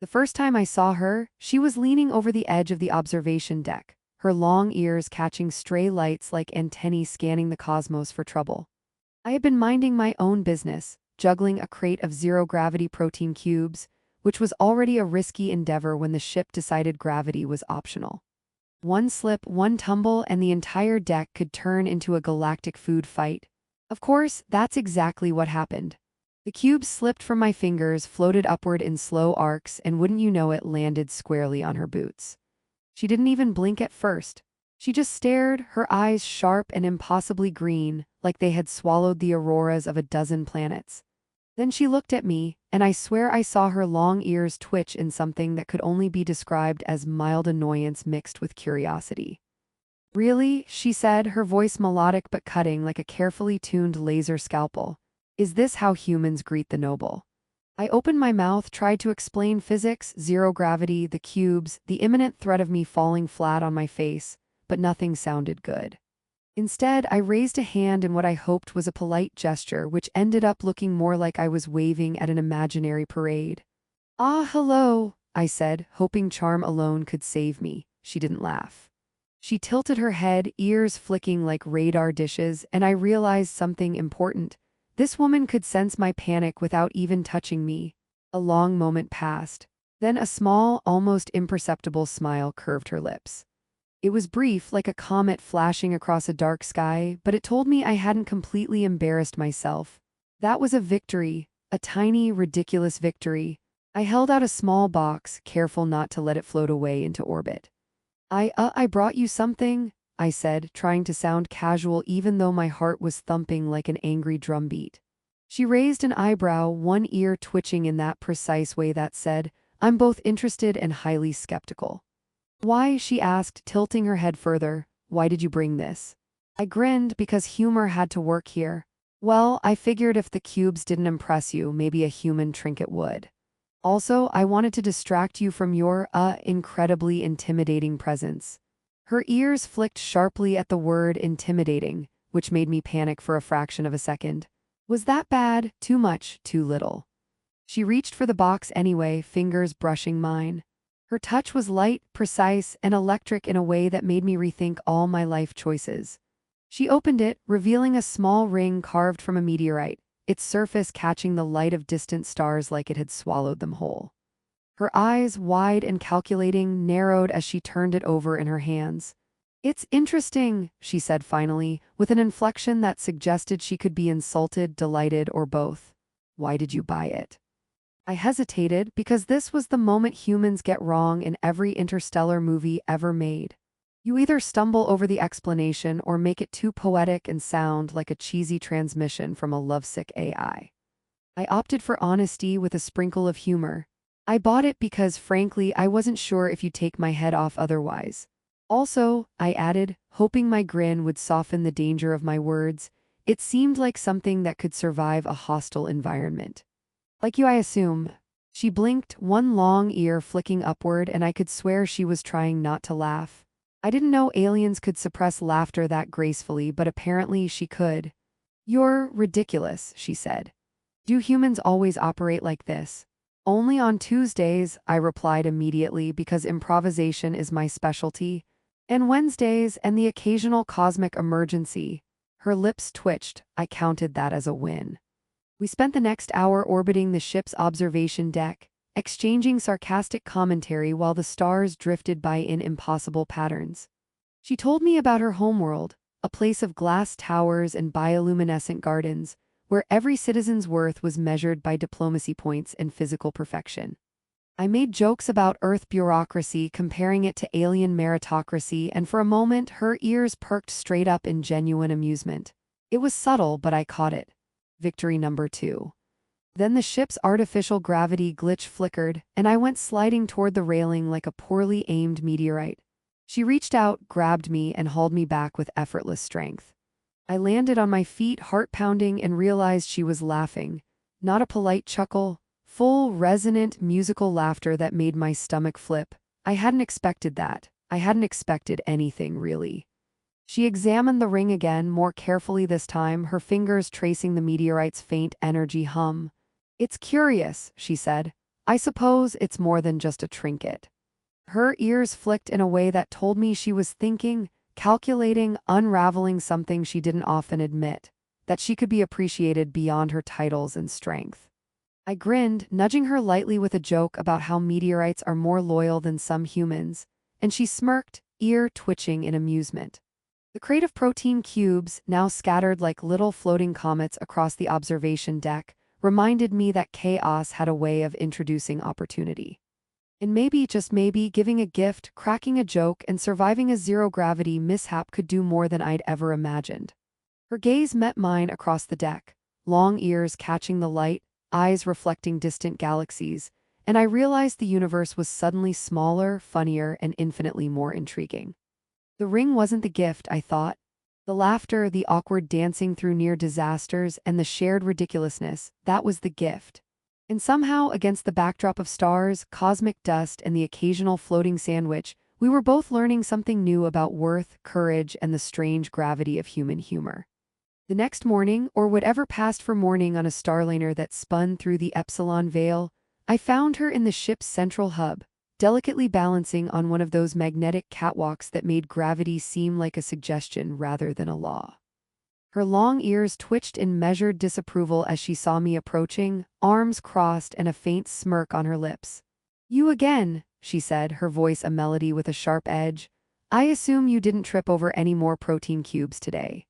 The first time I saw her, she was leaning over the edge of the observation deck, her long ears catching stray lights like antennae scanning the cosmos for trouble. I had been minding my own business, juggling a crate of zero-gravity protein cubes, which was already a risky endeavor when the ship decided gravity was optional. One slip, one tumble, and the entire deck could turn into a galactic food fight. Of course, that's exactly what happened. The cubes slipped from my fingers, floated upward in slow arcs, and wouldn't you know it, landed squarely on her boots. She didn't even blink at first. She just stared, her eyes sharp and impossibly green, like they had swallowed the auroras of a dozen planets. Then she looked at me, and I swear I saw her long ears twitch in something that could only be described as mild annoyance mixed with curiosity. "Really?" she said, her voice melodic but cutting like a carefully tuned laser scalpel. "Is this how humans greet the noble?" I opened my mouth, tried to explain physics, zero gravity, the cubes, the imminent threat of me falling flat on my face, but nothing sounded good. Instead, I raised a hand in what I hoped was a polite gesture, which ended up looking more like I was waving at an imaginary parade. "Ah, hello," I said, hoping charm alone could save me. She didn't laugh. She tilted her head, ears flicking like radar dishes, and I realized something important. This woman could sense my panic without even touching me. A long moment passed. Then a small, almost imperceptible smile curved her lips. It was brief, like a comet flashing across a dark sky, but it told me I hadn't completely embarrassed myself. That was a victory, a tiny, ridiculous victory. I held out a small box, careful not to let it float away into orbit. I brought you something," I said, trying to sound casual even though my heart was thumping like an angry drumbeat. She raised an eyebrow, one ear twitching in that precise way that said, "I'm both interested and highly skeptical." "Why?" she asked, tilting her head further. "Why did you bring this?" I grinned because humor had to work here. "Well, I figured if the cubes didn't impress you, maybe a human trinket would. Also, I wanted to distract you from your, incredibly intimidating presence." Her ears flicked sharply at the word intimidating, which made me panic for a fraction of a second. Was that bad? Too much? Too little? She reached for the box anyway, fingers brushing mine. Her touch was light, precise, and electric in a way that made me rethink all my life choices. She opened it, revealing a small ring carved from a meteorite, its surface catching the light of distant stars like it had swallowed them whole. Her eyes, wide and calculating, narrowed as she turned it over in her hands. "It's interesting," she said finally, with an inflection that suggested she could be insulted, delighted, or both. "Why did you buy it?" I hesitated because this was the moment humans get wrong in every interstellar movie ever made. You either stumble over the explanation or make it too poetic and sound like a cheesy transmission from a lovesick AI. I opted for honesty with a sprinkle of humor. "I bought it because, frankly, I wasn't sure if you'd take my head off otherwise. Also," I added, hoping my grin would soften the danger of my words, "it seemed like something that could survive a hostile environment." "Like you, I assume." She blinked, one long ear flicking upward, and I could swear she was trying not to laugh. I didn't know aliens could suppress laughter that gracefully, but apparently she could. "You're ridiculous," she said. "Do humans always operate like this?" "Only on Tuesdays," I replied immediately because improvisation is my specialty. "And Wednesdays and the occasional cosmic emergency." Her lips twitched. I counted that as a win. We spent the next hour orbiting the ship's observation deck, exchanging sarcastic commentary while the stars drifted by in impossible patterns. She told me about her homeworld, a place of glass towers and bioluminescent gardens, where every citizen's worth was measured by diplomacy points and physical perfection. I made jokes about Earth bureaucracy, comparing it to alien meritocracy, and for a moment her ears perked straight up in genuine amusement. It was subtle, but I caught it. Victory number 2. Then the ship's artificial gravity glitch flickered, and I went sliding toward the railing like a poorly aimed meteorite. She reached out, grabbed me, and hauled me back with effortless strength. I landed on my feet, heart pounding, and realized she was laughing. Not a polite chuckle, full, resonant, musical laughter that made my stomach flip. I hadn't expected that. I hadn't expected anything, really. She examined the ring again, more carefully this time, her fingers tracing the meteorite's faint energy hum. "It's curious," she said. I suppose it's more than just a trinket. Her ears flicked in a way that told me she was thinking, calculating, unraveling something she didn't often admit, that she could be appreciated beyond her titles and strength. I grinned, nudging her lightly with a joke about how meteorites are more loyal than some humans, and she smirked, ear twitching in amusement. The crate of protein cubes, now scattered like little floating comets across the observation deck, reminded me that chaos had a way of introducing opportunity. And maybe, just maybe, giving a gift, cracking a joke, and surviving a zero-gravity mishap could do more than I'd ever imagined. Her gaze met mine across the deck, long ears catching the light, eyes reflecting distant galaxies, and I realized the universe was suddenly smaller, funnier, and infinitely more intriguing. The ring wasn't the gift, I thought. The laughter, the awkward dancing through near disasters, and the shared ridiculousness, that was the gift. And somehow, against the backdrop of stars, cosmic dust, and the occasional floating sandwich, we were both learning something new about worth, courage, and the strange gravity of human humor. The next morning, or whatever passed for morning on a starliner that spun through the Epsilon Veil, I found her in the ship's central hub, delicately balancing on one of those magnetic catwalks that made gravity seem like a suggestion rather than a law. Her long ears twitched in measured disapproval as she saw me approaching, arms crossed and a faint smirk on her lips. "You again," she said, her voice a melody with a sharp edge. "I assume you didn't trip over any more protein cubes today."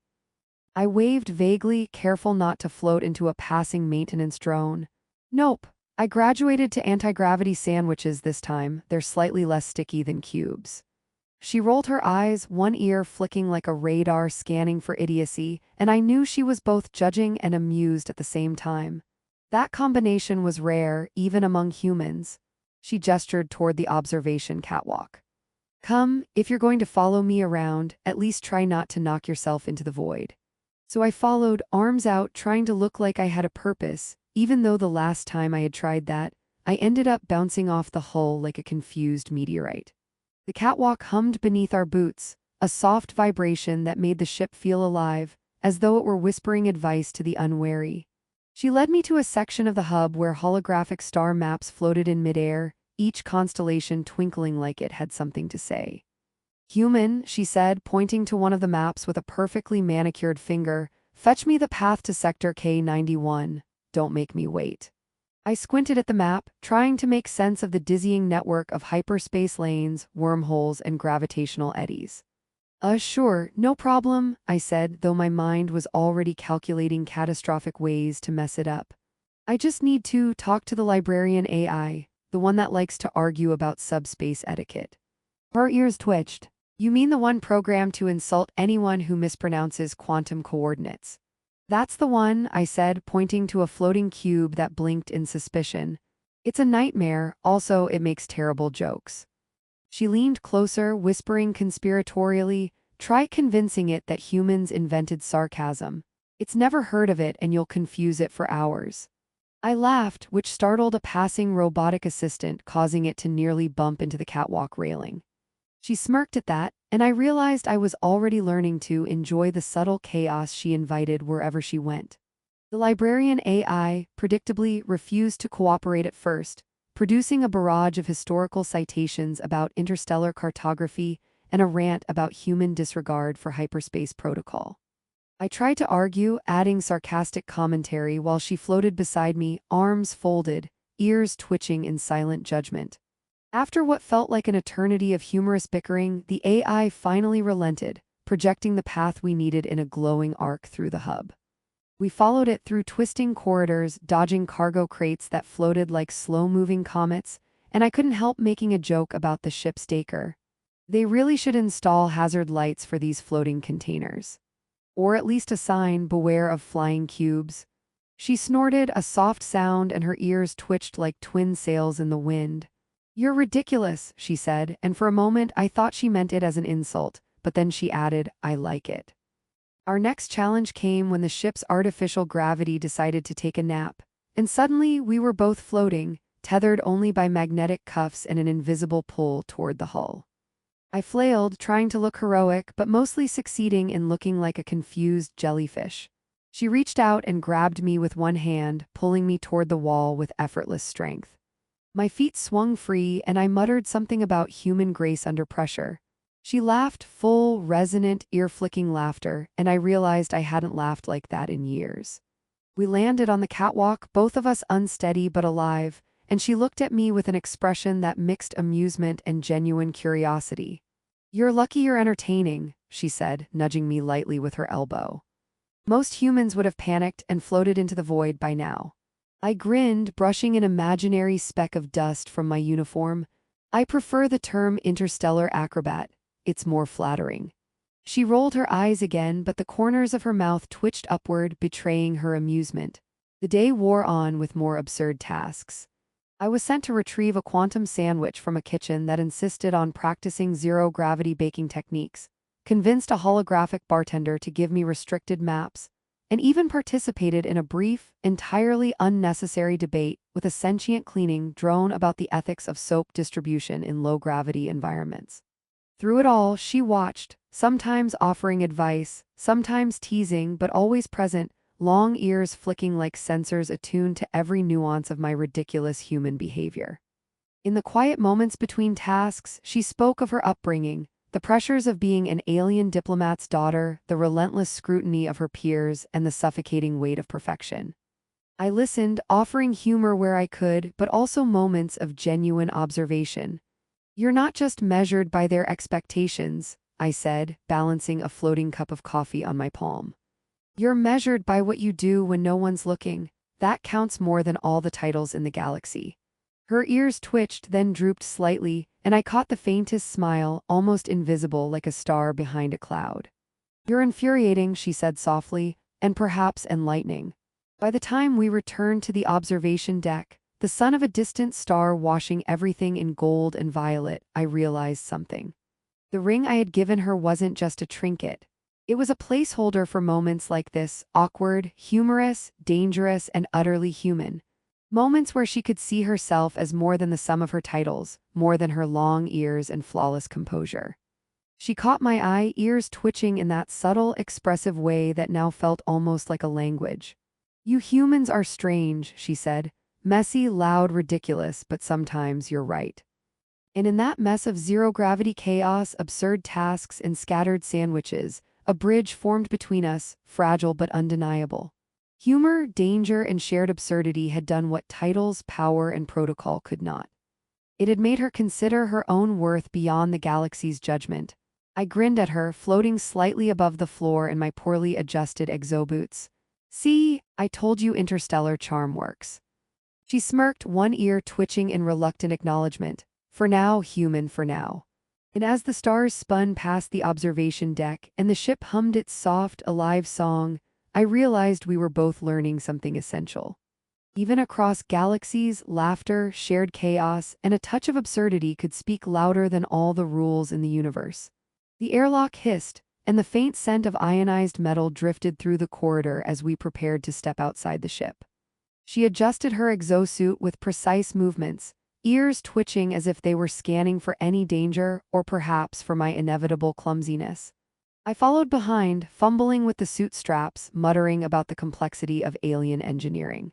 I waved vaguely, careful not to float into a passing maintenance drone. "Nope. I graduated to anti-gravity sandwiches this time. They're slightly less sticky than cubes." She rolled her eyes, one ear flicking like a radar scanning for idiocy, and I knew she was both judging and amused at the same time. That combination was rare, even among humans. She gestured toward the observation catwalk. "Come, if you're going to follow me around, at least try not to knock yourself into the void." So I followed, arms out, trying to look like I had a purpose, even though the last time I had tried that, I ended up bouncing off the hull like a confused meteorite. The catwalk hummed beneath our boots, a soft vibration that made the ship feel alive, as though it were whispering advice to the unwary. She led me to a section of the hub where holographic star maps floated in midair, each constellation twinkling like it had something to say. "Human," she said, pointing to one of the maps with a perfectly manicured finger, "fetch me the path to Sector K91. Don't make me wait." I squinted at the map, trying to make sense of the dizzying network of hyperspace lanes, wormholes, and gravitational eddies. Sure, no problem," I said, though my mind was already calculating catastrophic ways to mess it up. "I just need to talk to the librarian AI, the one that likes to argue about subspace etiquette." Her ears twitched. "You mean the one programmed to insult anyone who mispronounces quantum coordinates?" "That's the one," I said, pointing to a floating cube that blinked in suspicion. "It's a nightmare, also it makes terrible jokes." She leaned closer, whispering conspiratorially, "Try convincing it that humans invented sarcasm. It's never heard of it and you'll confuse it for hours." I laughed, which startled a passing robotic assistant, causing it to nearly bump into the catwalk railing. She smirked at that, and I realized I was already learning to enjoy the subtle chaos she invited wherever she went. The librarian AI, predictably, refused to cooperate at first, producing a barrage of historical citations about interstellar cartography and a rant about human disregard for hyperspace protocol. I tried to argue, adding sarcastic commentary while she floated beside me, arms folded, ears twitching in silent judgment. After what felt like an eternity of humorous bickering, the AI finally relented, projecting the path we needed in a glowing arc through the hub. We followed it through twisting corridors, dodging cargo crates that floated like slow-moving comets, and I couldn't help making a joke about the ship's Daker. They really should install hazard lights for these floating containers. Or at least a sign, "Beware of flying cubes." She snorted, a soft sound, and her ears twitched like twin sails in the wind. "You're ridiculous," she said, and for a moment I thought she meant it as an insult, but then she added, "I like it." Our next challenge came when the ship's artificial gravity decided to take a nap, and suddenly we were both floating, tethered only by magnetic cuffs and an invisible pull toward the hull. I flailed, trying to look heroic, but mostly succeeding in looking like a confused jellyfish. She reached out and grabbed me with one hand, pulling me toward the wall with effortless strength. My feet swung free, and I muttered something about human grace under pressure. She laughed, full, resonant, ear-flicking laughter, and I realized I hadn't laughed like that in years. We landed on the catwalk, both of us unsteady but alive, and she looked at me with an expression that mixed amusement and genuine curiosity. "You're lucky you're entertaining," she said, nudging me lightly with her elbow. "Most humans would have panicked and floated into the void by now." I grinned, brushing an imaginary speck of dust from my uniform. "I prefer the term interstellar acrobat. It's more flattering." She rolled her eyes again, but the corners of her mouth twitched upward, betraying her amusement. The day wore on with more absurd tasks. I was sent to retrieve a quantum sandwich from a kitchen that insisted on practicing zero-gravity baking techniques, convinced a holographic bartender to give me restricted maps, and even participated in a brief, entirely unnecessary debate with a sentient cleaning drone about the ethics of soap distribution in low-gravity environments. Through it all, she watched, sometimes offering advice, sometimes teasing, but always present, long ears flicking like sensors attuned to every nuance of my ridiculous human behavior. In the quiet moments between tasks, she spoke of her upbringing, the pressures of being an alien diplomat's daughter, the relentless scrutiny of her peers, and the suffocating weight of perfection. I listened, offering humor where I could, but also moments of genuine observation. "You're not just measured by their expectations," I said, balancing a floating cup of coffee on my palm. "You're measured by what you do when no one's looking. That counts more than all the titles in the galaxy." Her ears twitched, then drooped slightly, and I caught the faintest smile, almost invisible like a star behind a cloud. "You're infuriating," she said softly, "and perhaps enlightening." By the time we returned to the observation deck, the sun of a distant star washing everything in gold and violet, I realized something. The ring I had given her wasn't just a trinket. It was a placeholder for moments like this, awkward, humorous, dangerous, and utterly human. Moments where she could see herself as more than the sum of her titles, more than her long ears and flawless composure. She caught my eye, ears twitching in that subtle, expressive way that now felt almost like a language. "You humans are strange," she said. "Messy, loud, ridiculous, but sometimes you're right." And in that mess of zero-gravity chaos, absurd tasks, and scattered sandwiches, a bridge formed between us, fragile but undeniable. Humor, danger, and shared absurdity had done what titles, power, and protocol could not. It had made her consider her own worth beyond the galaxy's judgment. I grinned at her, floating slightly above the floor in my poorly adjusted exoboots. "See, I told you interstellar charm works." She smirked, one ear twitching in reluctant acknowledgement. "For now, human, for now." And as the stars spun past the observation deck and the ship hummed its soft, alive song, I realized we were both learning something essential. Even across galaxies, laughter, shared chaos, and a touch of absurdity could speak louder than all the rules in the universe. The airlock hissed, and the faint scent of ionized metal drifted through the corridor as we prepared to step outside the ship. She adjusted her exosuit with precise movements, ears twitching as if they were scanning for any danger or perhaps for my inevitable clumsiness. I followed behind, fumbling with the suit straps, muttering about the complexity of alien engineering.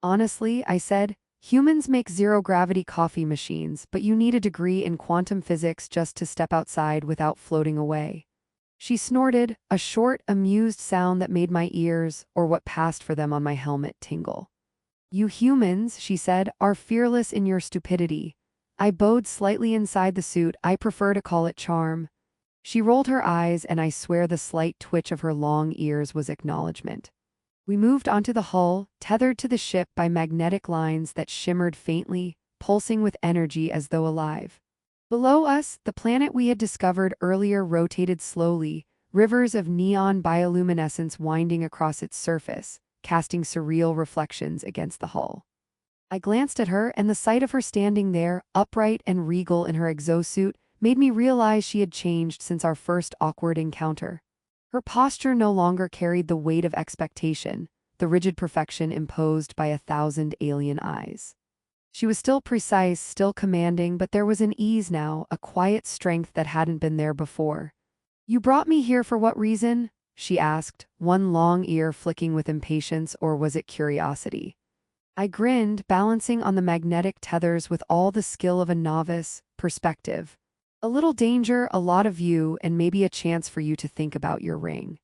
"Honestly," I said, "humans make zero-gravity coffee machines, but you need a degree in quantum physics just to step outside without floating away." She snorted, a short, amused sound that made my ears, or what passed for them on my helmet, tingle. "You humans," she said, "are fearless in your stupidity." I bowed slightly inside the suit. "I prefer to call it charm." She rolled her eyes, and I swear the slight twitch of her long ears was acknowledgement. We moved onto the hull, tethered to the ship by magnetic lines that shimmered faintly, pulsing with energy as though alive. Below us, the planet we had discovered earlier rotated slowly, rivers of neon bioluminescence winding across its surface, casting surreal reflections against the hull. I glanced at her, and the sight of her standing there, upright and regal in her exosuit, made me realize she had changed since our first awkward encounter. Her posture no longer carried the weight of expectation, the rigid perfection imposed by 1,000 alien eyes. She was still precise, still commanding, but there was an ease now, a quiet strength that hadn't been there before. "You brought me here for what reason?" she asked, one long ear flicking with impatience, or was it curiosity? I grinned, balancing on the magnetic tethers with all the skill of a novice. Perspective. A little danger, a lot of you, and maybe a chance for you to think about your ring.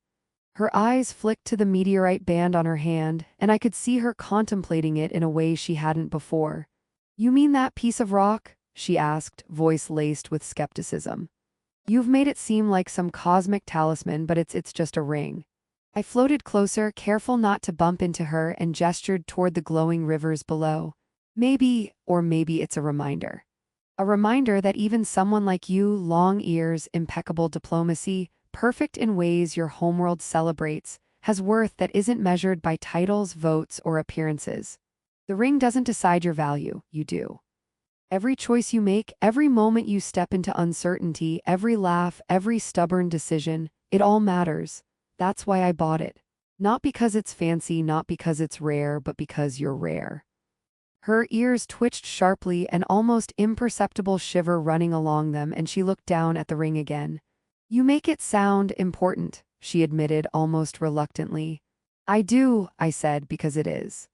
Her eyes flicked to the meteorite band on her hand, and I could see her contemplating it in a way she hadn't before. You mean that piece of rock? She asked, voice laced with skepticism. You've made it seem like some cosmic talisman, but it's just a ring. I floated closer, careful not to bump into her, and gestured toward the glowing rivers below. Maybe, or maybe it's a reminder. A reminder that even someone like you, long ears, impeccable diplomacy, perfect in ways your homeworld celebrates, has worth that isn't measured by titles, votes, or appearances. The ring doesn't decide your value, you do. Every choice you make, every moment you step into uncertainty, every laugh, every stubborn decision, it all matters. That's why I bought it. Not because it's fancy, not because it's rare, but because you're rare. Her ears twitched sharply, an almost imperceptible shiver running along them, and she looked down at the ring again. You make it sound important, she admitted almost reluctantly. I do, I said, because it is.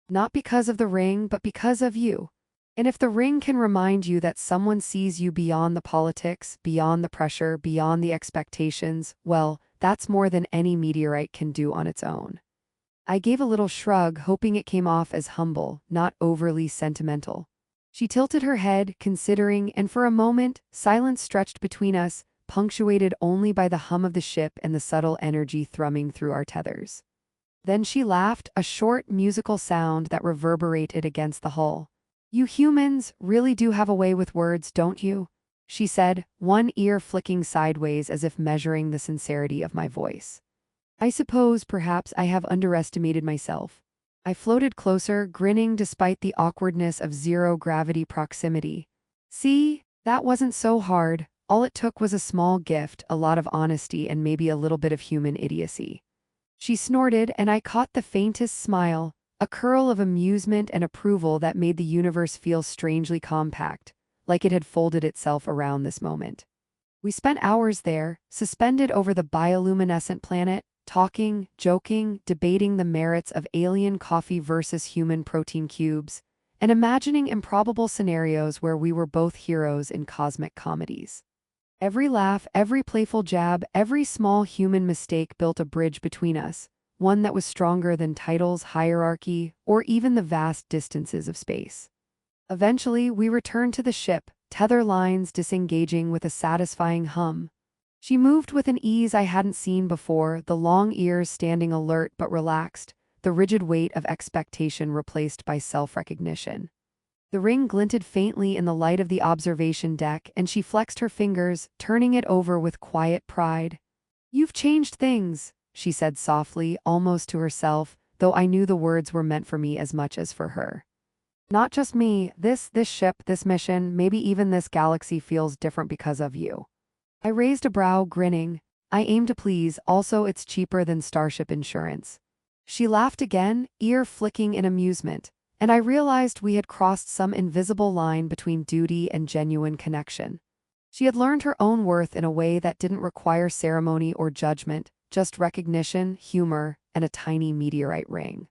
Not because of the ring, but because of you. And if the ring can remind you that someone sees you beyond the politics, beyond the pressure, beyond the expectations, well, that's more than any meteorite can do on its own. I gave a little shrug, hoping it came off as humble, not overly sentimental. She tilted her head, considering, and for a moment, silence stretched between us, punctuated only by the hum of the ship and the subtle energy thrumming through our tethers. Then she laughed, a short, musical sound that reverberated against the hull. You humans really do have a way with words, don't you? She said, one ear flicking sideways as if measuring the sincerity of my voice. I suppose perhaps I have underestimated myself. I floated closer, grinning despite the awkwardness of zero-gravity proximity. See, that wasn't so hard. All it took was a small gift, a lot of honesty, and maybe a little bit of human idiocy. She snorted, and I caught the faintest smile, a curl of amusement and approval that made the universe feel strangely compact, like it had folded itself around this moment. We spent hours there, suspended over the bioluminescent planet, talking, joking, debating the merits of alien coffee versus human protein cubes, and imagining improbable scenarios where we were both heroes in cosmic comedies. Every laugh, every playful jab, every small human mistake built a bridge between us, one that was stronger than titles, hierarchy, or even the vast distances of space. Eventually, we returned to the ship, tether lines disengaging with a satisfying hum. She moved with an ease I hadn't seen before, the long ears standing alert but relaxed, the rigid weight of expectation replaced by self-recognition. The ring glinted faintly in the light of the observation deck, and she flexed her fingers, turning it over with quiet pride. You've changed things, she said softly, almost to herself, though I knew the words were meant for me as much as for her. Not just me, this ship, this mission, maybe even this galaxy feels different because of you. I raised a brow, grinning. I aim to please, also it's cheaper than Starship insurance. She laughed again, ear flicking in amusement, and I realized we had crossed some invisible line between duty and genuine connection. She had learned her own worth in a way that didn't require ceremony or judgment, just recognition, humor, and a tiny meteorite ring.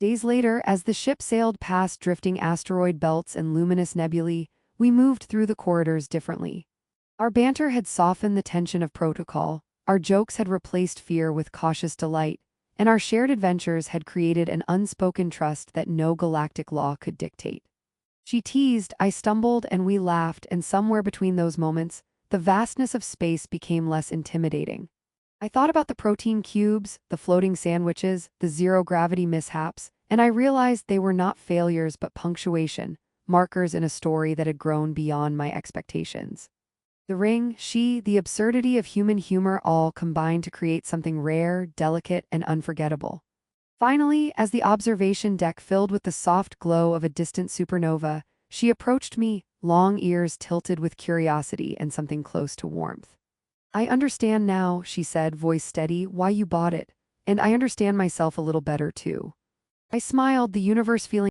Days later, as the ship sailed past drifting asteroid belts and luminous nebulae, we moved through the corridors differently. Our banter had softened the tension of protocol, our jokes had replaced fear with cautious delight, and our shared adventures had created an unspoken trust that no galactic law could dictate. She teased, I stumbled, and we laughed, and somewhere between those moments, the vastness of space became less intimidating. I thought about the protein cubes, the floating sandwiches, the zero-gravity mishaps, and I realized they were not failures but punctuation, markers in a story that had grown beyond my expectations. The ring, she, the absurdity of human humor all combined to create something rare, delicate, and unforgettable. Finally, as the observation deck filled with the soft glow of a distant supernova, she approached me, long ears tilted with curiosity and something close to warmth. I understand now, she said, voice steady, why you bought it, and I understand myself a little better too. I smiled, the universe feeling